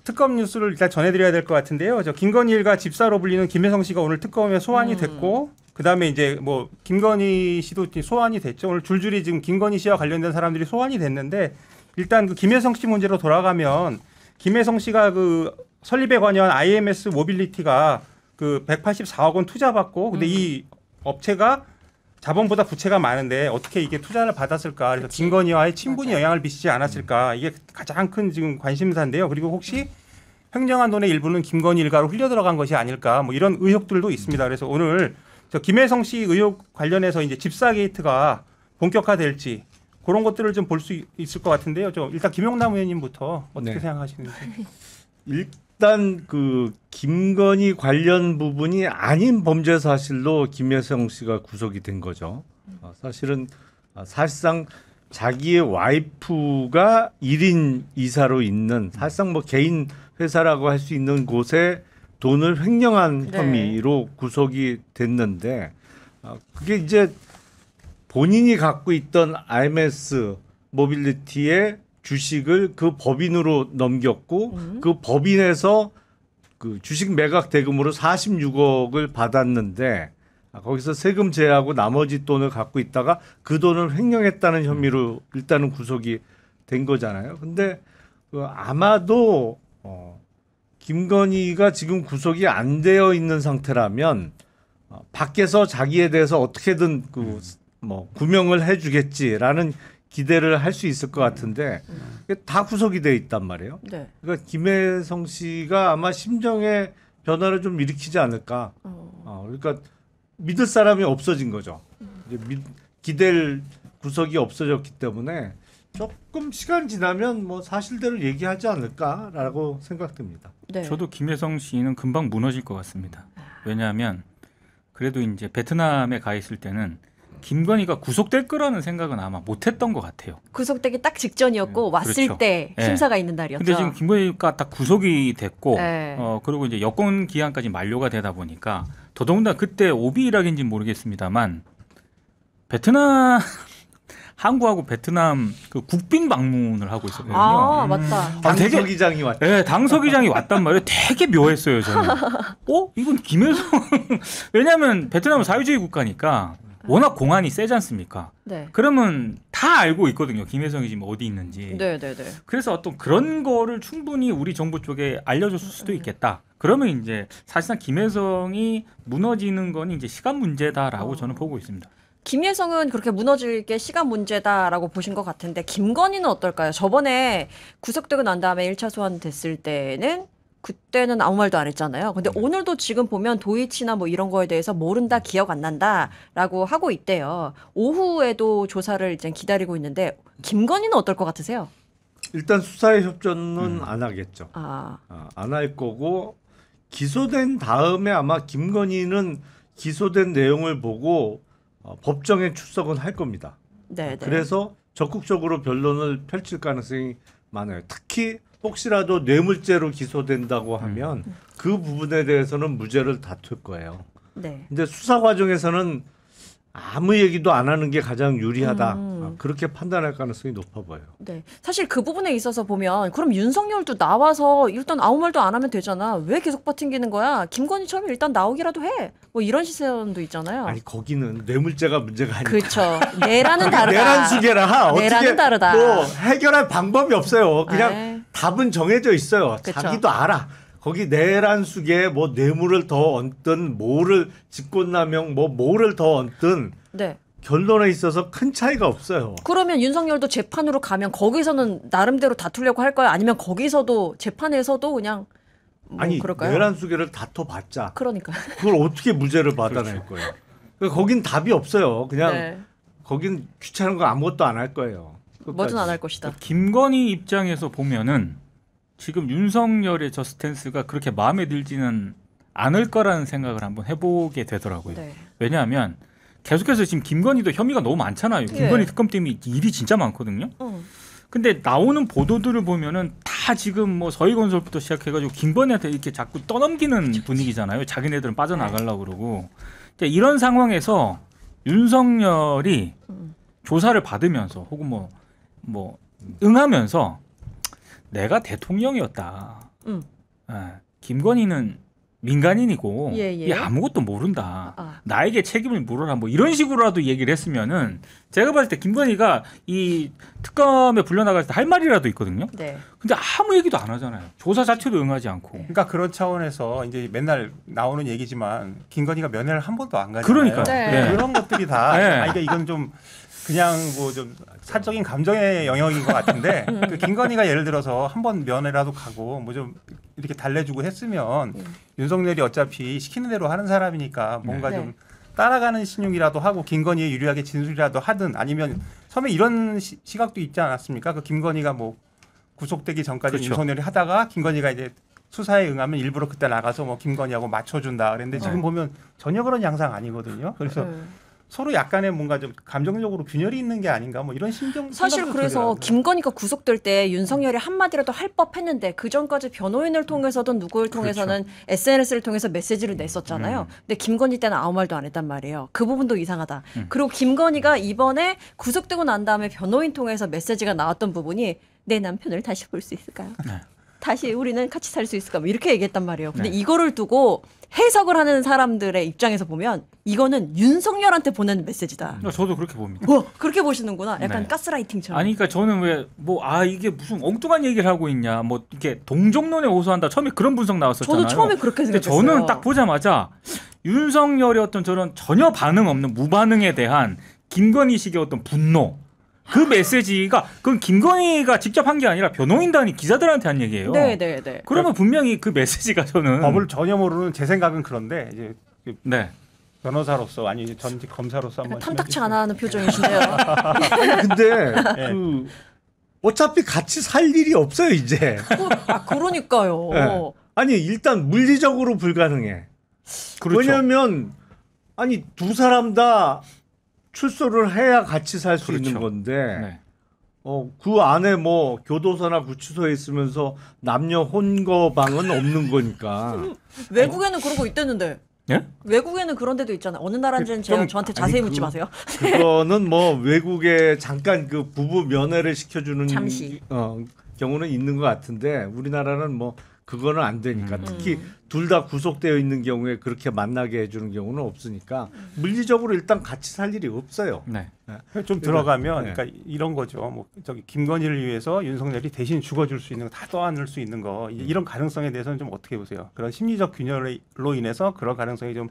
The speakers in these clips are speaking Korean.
특검 뉴스를 일단 전해드려야 될 것 같은데요. 저 김건희 일가 집사로 불리는 김혜성 씨가 오늘 특검에 소환이 됐고, 그다음에 이제 뭐 김건희 씨도 소환이 됐죠. 오늘 줄줄이 지금 김건희 씨와 관련된 사람들이 소환이 됐는데, 일단 그 김혜성 씨 문제로 돌아가면 김혜성 씨가 그 설립에 관여한 IMS 모빌리티가 그 184억 원 투자받고, 근데 이 업체가 자본보다 부채가 많은데 어떻게 이게 투자를 받았을까? 그래서 그치. 김건희와의 친분이 맞아. 영향을 미치지 않았을까? 이게 가장 큰 지금 관심사인데요. 그리고 혹시 횡령한 돈의 일부는 김건희 일가로 흘려 들어간 것이 아닐까? 뭐 이런 의혹들도 있습니다. 그래서 오늘 저 김혜성 씨 의혹 관련해서 이제 집사 게이트가 본격화될지 그런 것들을 좀 볼 수 있을 것 같은데요. 저 일단 김용남 의원님부터 어떻게 네. 생각하시는지. 일단 그 김건희 관련 부분이 아닌 범죄 사실로 김혜성 씨가 구속이 된 거죠. 사실은 사실상 자기의 와이프가 1인 이사로 있는 사실상 뭐 개인 회사라고 할 수 있는 곳에 돈을 횡령한 네. 혐의로 구속이 됐는데 그게 이제 본인이 갖고 있던 IMS 모빌리티의 주식을 그 법인으로 넘겼고 그 법인에서 그 주식 매각 대금으로 46억을 받았는데 거기서 세금 제하고 나머지 돈을 갖고 있다가 그 돈을 횡령했다는 혐의로 일단은 구속이 된 거잖아요. 근데 그 아마도 김건희가 지금 구속이 안 되어 있는 상태라면 밖에서 자기에 대해서 어떻게든 그 뭐 구명을 해주겠지라는 기대를 할 수 있을 것 같은데 다 구속이 돼 있단 말이에요. 네. 그러니까 김혜성 씨가 아마 심정의 변화를 좀 일으키지 않을까. 그러니까 믿을 사람이 없어진 거죠. 이제 기댈 구석이 없어졌기 때문에 조금 시간 지나면 뭐 사실대로 얘기하지 않을까라고 생각됩니다. 네. 저도 김혜성 씨는 금방 무너질 것 같습니다. 왜냐하면 그래도 이제 베트남에 가 있을 때는 김건희가 구속될 거라는 생각은 아마 못했던 것 같아요. 구속되기 딱 직전이었고 왔을 그렇죠. 때 네. 심사가 있는 날이었죠. 근데 지금 김건희가 딱 구속이 됐고, 네. 그리고 이제 여권 기한까지 만료가 되다 보니까 더더군다나 그때 오비 일학인지는 모르겠습니다만 베트남 한국하고 베트남 그 국빈 방문을 하고 있었거든요. 아 맞다. 당서기장이 왔죠. 네, 당서기장이 왔단 말이에요. 되게 묘했어요, 저는. 이건 김혜성. 왜냐하면 베트남은 사회주의 국가니까 워낙 공안이 세지 않습니까? 네. 그러면 다 알고 있거든요. 김혜성이 지금 어디 있는지. 네네네. 그래서 어떤 그런 거를 충분히 우리 정부 쪽에 알려줬을 수도 있겠다. 그러면 이제 사실상 김혜성이 무너지는 건 이제 시간 문제다라고 저는 보고 있습니다. 김혜성은 그렇게 무너질 게 시간 문제다라고 보신 것 같은데 김건희는 어떨까요? 저번에 구속되고 난 다음에 1차 소환 됐을 때는 그때는 아무 말도 안 했잖아요. 근데 오늘도 지금 보면 도이치나 뭐 이런 거에 대해서 모른다, 기억 안 난다라고 하고 있대요. 오후에도 조사를 이제 기다리고 있는데 김건희는 어떨 것 같으세요? 일단 수사의 협조는 안 하겠죠. 안 할 거고 기소된 다음에 아마 김건희는 기소된 내용을 보고 법정에 출석은 할 겁니다. 네. 그래서 적극적으로 변론을 펼칠 가능성이 많아요. 특히 혹시라도 뇌물죄로 기소된다고 하면 그 부분에 대해서는 무죄를 다툴 거예요. 네. 근데 수사 과정에서는 아무 얘기도 안 하는 게 가장 유리하다. 그렇게 판단할 가능성이 높아 보여요. 네. 사실 그 부분에 있어서 보면 그럼 윤석열도 나와서 일단 아무 말도 안 하면 되잖아. 왜 계속 버팅기는 거야? 김건희처럼 일단 나오기라도 해. 뭐 이런 시선도 있잖아요. 아니 거기는 뇌물죄가 문제가 아니고 그렇죠. 내라는 다르다. 내란 수계라 내라는 어떻게 다르다. 뭐 해결할 방법이 없어요. 그냥 에이. 답은 정해져 있어요. 그쵸. 자기도 알아. 거기 내란 수계 뭐 뇌물을 더 얹든 뭐를 직권남용 뭐를 더 얹든 네. 결론에 있어서 큰 차이가 없어요. 그러면 윤석열도 재판으로 가면 거기서는 나름대로 다투려고 할 거야? 아니면 거기서도 재판에서도 그냥 뭐 아니 그럴까요? 내란 수계를 다퉈봤자 그러니까. 그걸 어떻게 무죄를 받아낼 거예요. 그러니까 거긴 답이 없어요. 그냥 네. 거긴 귀찮은 거 아무것도 안 할 거예요. 뭐든 안 할 것이다. 김건희 입장에서 보면은 지금 윤석열의 저 스탠스가 그렇게 마음에 들지는 않을 거라는 생각을 한번 해보게 되더라고요. 네. 왜냐하면 계속해서 지금 김건희도 혐의가 너무 많잖아요. 김건희 특검 때문에 일이 진짜 많거든요. 근데 나오는 보도들을 보면은 다 지금 뭐 서희건설부터 시작해가지고 김건희한테 이렇게 자꾸 떠넘기는 분위기잖아요. 자기네들은 빠져나가려고 그러고. 그러니까 이런 상황에서 윤석열이 조사를 받으면서 혹은 뭐 응하면서 내가 대통령이었다. 김건희는 민간인이고 예, 예. 이 아무것도 모른다. 아. 나에게 책임을 물어라. 뭐 이런 식으로라도 얘기를 했으면은 제가 봤을 때 김건희가 이 특검에 불려나갈 때 할 말이라도 있거든요. 네. 근데 아무 얘기도 안 하잖아요. 조사 자체도 응하지 않고. 그러니까 그런 차원에서 이제 맨날 나오는 얘기지만 김건희가 면회를 한 번도 안 가잖아요. 그러니까요. 네. 그런 것들이 다 네. 그러니까 이건 좀 그냥 뭐 좀 사적인 감정의 영역인 것 같은데 그 김건희가 예를 들어서 한 번 면회라도 가고 뭐 좀 이렇게 달래주고 했으면 윤석열이 어차피 시키는 대로 하는 사람이니까 뭔가 네. 좀 따라가는 신용이라도 하고 김건희의 유리하게 진술이라도 하든 아니면 처음에 이런 시각도 있지 않았습니까? 그 김건희가 뭐 구속되기 전까지 그렇죠. 윤석열이 하다가 김건희가 이제 수사에 응하면 일부러 그때 나가서 뭐 김건희하고 맞춰준다 그랬는데 지금 보면 전혀 그런 양상 아니거든요. 그래서 서로 약간의 뭔가 좀 감정적으로 균열이 있는 게 아닌가 뭐 이런 심정. 사실 생각도 그래서 들더라고요. 김건희가 구속될 때 윤석열이 한마디라도 할 법했는데 그 전까지 변호인을 통해서든 누구를 통해서는 SNS를 통해서 메시지를 냈었잖아요. 근데 김건희 때는 아무 말도 안 했단 말이에요. 그 부분도 이상하다. 그리고 김건희가 이번에 구속되고 난 다음에 변호인 통해서 메시지가 나왔던 부분이 내 남편을 다시 볼 수 있을까요? 네. 다시 우리는 같이 살 수 있을까? 뭐 이렇게 얘기했단 말이에요. 근데 네. 이거를 두고 해석을 하는 사람들의 입장에서 보면 이거는 윤석열한테 보내는 메시지다. 저도 그렇게 봅니다. 그렇게 보시는구나. 약간 네. 가스라이팅처럼. 아니 그러니까 저는 왜 뭐 이게 무슨 엉뚱한 얘기를 하고 있냐 뭐 이렇게 동정론에 호소한다 처음에 그런 분석 나왔었잖아요. 저도 처음에 그렇게 근데 생각했어요. 저는 딱 보자마자 윤석열의 어떤 저런 전혀 반응 없는 무반응에 대한 김건희식의 어떤 분노 그 메시지가 그건 김건희가 직접 한 게 아니라 변호인단이 기자들한테 한 얘기예요. 네네네. 그러면 분명히 그 메시지가 저는 법을 전혀 모르는 제 생각은 그런데 이제 네. 변호사로서 아니 전직 검사로서 한번 탐탁치 않아 하는 표정이신데요. 근데 네. 그 어차피 같이 살 일이 없어요 이제. 그러니까요. 네. 아니 일단 물리적으로 불가능해. 그렇죠. 왜냐하면 아니 두 사람 다 출소를 해야 같이 살 수 그렇죠. 있는 건데 네. 그 안에 뭐 교도소나 구치소에 있으면서 남녀 혼거방은 없는 거니까. 외국에는 그러고 있대는데. 예? 외국에는 그런 데도 있잖아요. 어느 나라인지는 제가 저한테 자세히 묻지 마세요. 그거는 뭐 외국에 잠깐 그 부부 면회를 시켜주는 잠시. 경우는 있는 것 같은데 우리나라는 뭐 그거는 안 되니까 특히 둘 다 구속되어 있는 경우에 그렇게 만나게 해주는 경우는 없으니까 물리적으로 일단 같이 살 일이 없어요. 네. 좀 들어가면 네. 그러니까 이런 거죠. 뭐 저기 김건희를 위해서 윤석열이 대신 죽어줄 수 있는 거 다 떠안을 수 있는 거 이런 가능성에 대해서는 좀 어떻게 보세요? 그런 심리적 균열로 인해서 그런 가능성이 좀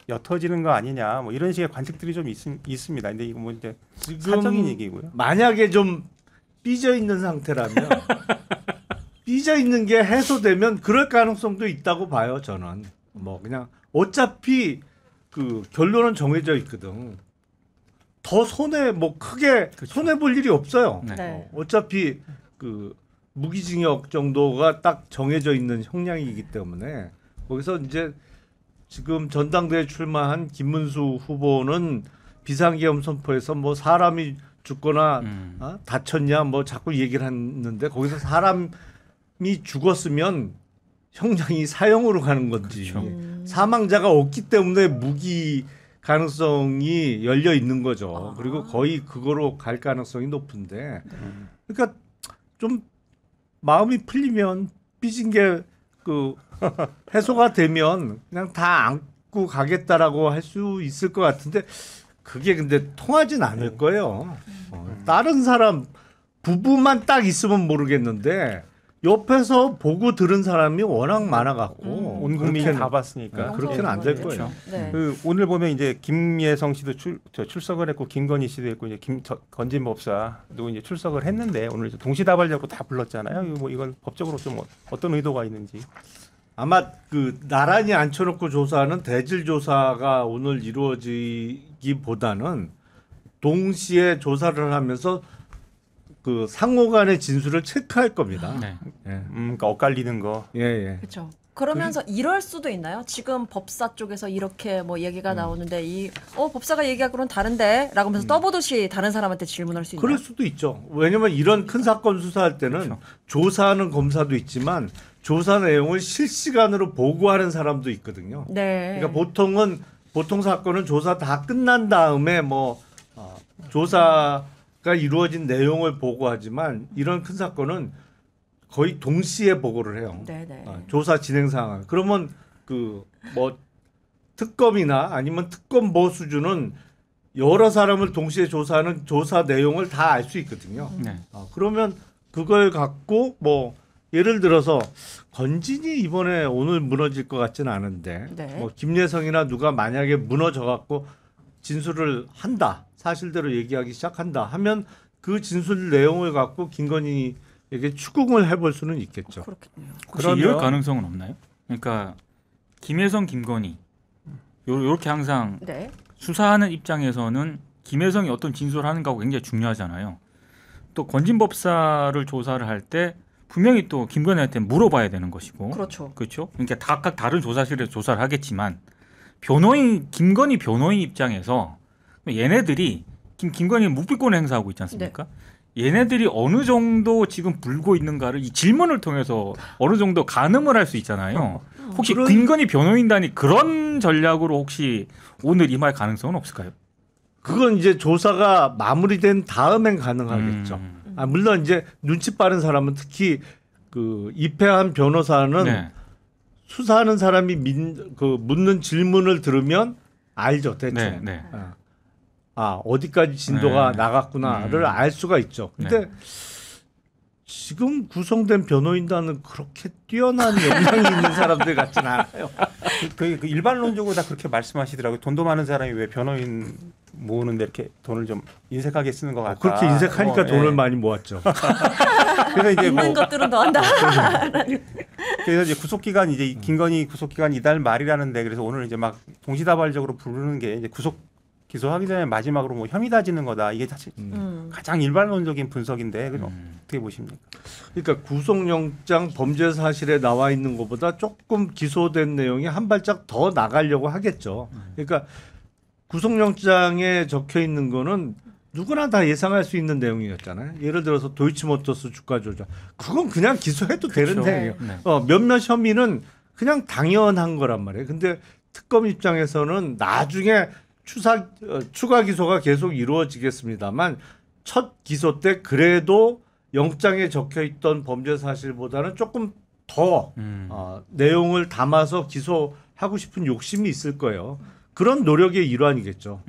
옅어지는 거 아니냐 뭐 이런 식의 관측들이 좀 있습니다. 근데 이거 뭐 이제 사적인 얘기고요. 만약에 좀 삐져 있는 상태라면 삐져 있는 게 해소되면 그럴 가능성도 있다고 봐요. 저는 뭐 그냥 어차피 그 결론은 정해져 있거든. 더 손해 뭐 크게 그렇죠. 손해 볼 일이 없어요. 네. 네. 어차피 그 무기징역 정도가 딱 정해져 있는 형량이기 때문에 거기서 이제 지금 전당대회 출마한 김문수 후보는 비상계엄 선포에서 뭐 사람이 죽거나 다쳤냐 뭐 자꾸 얘기를 했는데 거기서 사람이 죽었으면 형량이 사형으로 가는 건지 그렇죠. 사망자가 없기 때문에 무기 가능성이 열려 있는 거죠. 그리고 거의 그거로 갈 가능성이 높은데 그러니까 좀 마음이 풀리면 삐진 게 그 해소가 되면 그냥 다 안고 가겠다라고 할 수 있을 것 같은데 그게 근데 통하진 않을 거예요. 다른 사람 부부만 딱 있으면 모르겠는데 옆에서 보고 들은 사람이 워낙 많아갖고 온 국민이 다 봤으니까 그렇게는 안 될 거예요. 네. 그 오늘 보면 이제 김예성 씨도 출석을 했고 김건희 씨도 했고 이제 건진 법사도 이제 출석을 했는데 오늘 이제 동시다발적으로 다 불렀잖아요. 뭐 이건 법적으로 좀 어떤 의도가 있는지. 아마 그 나란히 앉혀놓고 조사하는 대질 조사가 오늘 이루어지기보다는 동시에 조사를 하면서 그 상호간의 진술을 체크할 겁니다. 네. 예, 그러니까 엇갈리는 거. 예. 그렇죠. 그러면서 이럴 수도 있나요? 지금 법사 쪽에서 이렇게 뭐 얘기가 나오는데 법사가 얘기하고는 다른데라고 하면서 떠보듯이 다른 사람한테 질문할 수 있나요? 그럴 수도 있죠. 왜냐면 이런 큰 사건 수사할 때는 조사하는 검사도 있지만 조사 내용을 실시간으로 보고하는 사람도 있거든요. 네. 그러니까 보통 사건은 조사 다 끝난 다음에 뭐 조사가 이루어진 내용을 보고하지만 이런 큰 사건은 거의 동시에 보고를 해요. 네네. 조사 진행 상황. 그러면 그 뭐 특검이나 아니면 특검보 수준은 여러 사람을 동시에 조사하는 조사 내용을 다 알 수 있거든요. 네. 그러면 그걸 갖고 뭐 예를 들어서 건진이 이번에 오늘 무너질 것 같지는 않은데 네. 뭐 김예성이나 누가 만약에 무너져 갖고 진술을 한다, 사실대로 얘기하기 시작한다 하면 그 진술 내용을 갖고 김건희에게 추궁을 해볼 수는 있겠죠. 그렇겠네요. 혹시 이럴 가능성은 없나요? 그러니까 김혜성, 김건희 요렇게 항상 네. 수사하는 입장에서는 김혜성이 어떤 진술을 하는가가 굉장히 중요하잖아요. 또 건진법사를 조사를 할 때 분명히 또 김건희한테 물어봐야 되는 것이고, 그렇죠. 그렇죠. 그러니까 각각 다른 조사실에서 조사를 하겠지만 김건희 변호인 입장에서 얘네들이 김건희 묵비권을 행사하고 있지 않습니까? 얘네들이 어느 정도 지금 불고 있는가를 이 질문을 통해서 어느 정도 가늠을 할 수 있잖아요. 혹시 김건희 변호인단이 그런 전략으로 혹시 오늘 임할 가능성은 없을까요? 그건 이제 조사가 마무리된 다음엔 가능하겠죠. 물론 이제 눈치 빠른 사람은 특히 그 입회한 변호사는 네. 수사하는 사람이 묻는 질문을 들으면 알죠, 대충. 네, 네. 어디까지 진도가 네. 나갔구나를 알 수가 있죠. 근데 네. 지금 구성된 변호인단은 그렇게 뛰어난 역량이 있는 사람들 같진 않아요. 그 일반론적으로 다 그렇게 말씀하시더라고요. 돈도 많은 사람이 왜 변호인 모으는데 이렇게 돈을 좀 인색하게 쓰는 것 같다. 그렇게 인색하니까 돈을 예. 많이 모았죠. 그래서 이제 있는 것들은 더 한다. 그래서 이제 구속기간 이제 김건희 구속기간 이달 말이라는데 그래서 오늘 이제 막 동시다발적으로 부르는 게 이제 기소하기 전에 마지막으로 뭐 혐의 다지는 거다. 이게 사실 가장 일반론적인 분석인데 그럼 어떻게 보십니까? 그러니까 구속영장 범죄 사실에 나와 있는 것보다 조금 기소된 내용이 한 발짝 더 나가려고 하겠죠. 그러니까 구속영장에 적혀 있는 거는 누구나 다 예상할 수 있는 내용이었잖아요. 예를 들어서 도이치모터스 주가 조작. 그건 그냥 기소해도 되는 내용이에요. 네. 몇몇 혐의는 그냥 당연한 거란 말이에요. 근데 특검 입장에서는 나중에 추가 기소가 계속 이루어지겠습니다만 첫 기소 때 그래도 영장에 적혀 있던 범죄 사실보다는 조금 더 내용을 담아서 기소하고 싶은 욕심이 있을 거예요. 그런 노력의 일환이겠죠.